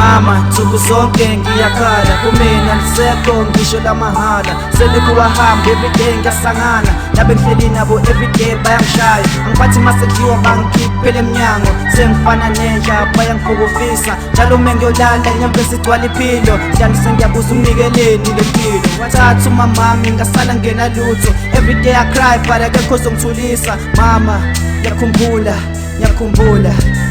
Mama nsuku zonke ngiyakhala, kumina nisekho ngisho lamahala. Selikuwahamba everyday ngiyasangana, nabe ngihleli nabo everyday bayangishaya. Angiphathi masekhiwa bangikhiphele emnyango, sengifana nenja bayangifukufisa. Njalo mengiyolala inyambe sigcwala iphilo, njani sengiyabuza umnikeleni lempilo. Wathatha umamami ngasala ngenalutho, everyday I cry but akekho ozongithulisa. Mama ngiyakhumbula, ngiyakhumbula,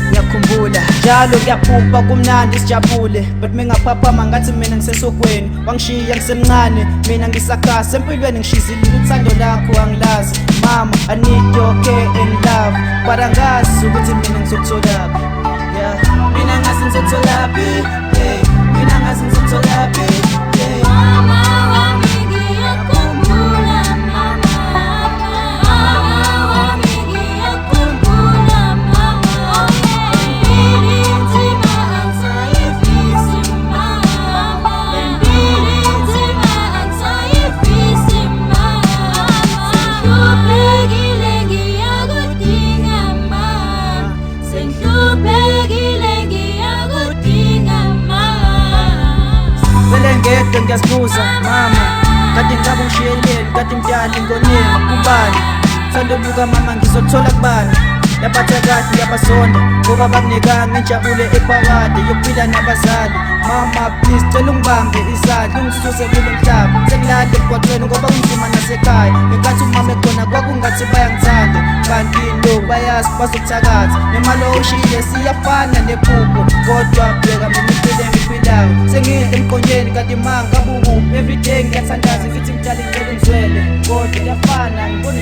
ngiyakhumbula. Njalo kuyaphupha kumnandi sijabule, but mengaphaphama ngathi mina ngisesokweni. Wangishiya ngisemncane, mina ngisakhasa empilweni ngishizile uthando lakho angilazi. Mama I need your care and love, but angazi ukuthi mina ngizokutholaphi. Yeah, mina ngazi ngizokutholaphi, yeah, mina ngazi ngizokutholaphi, yeah. Mama wami ngiyakhumbula, mama, mama wami ngiyakhumbula, mama. Impilo nzima angisayifisi mama, impilo nzima angisayifisi mama. Sengihluphekile ngiyakudinga mama, sengihluphekile ngiyakudinga mama. Vele ngedwa ngiyazibuza mama, kade ngabe ngishiyeleni, kade mdala ingoneni kubani? Thando luka mama ngizothola kubani? Yaphatha kahle yabasonda, ngoba bakunikanga injabule ephakade yokuphila nabazali. Mama please cela ungibambe izandla, ungisuse kulo mhlaba. Sengilale emgwaqweni ngoba kunzima nasekhaya, ngenkathi umama ekhona kwakungathi bayangithanda. Kanti lo bayazi bazokuthakatha, nemali oshile siyafana nephupho. Kodwa bheka mina impilo engiphilayo, sengidla emqonyeni kanti manga kabukuphi. Everyday ngiyathandaza futhi ngidala ngicela ngizwele, kodwa kuyafana ngibona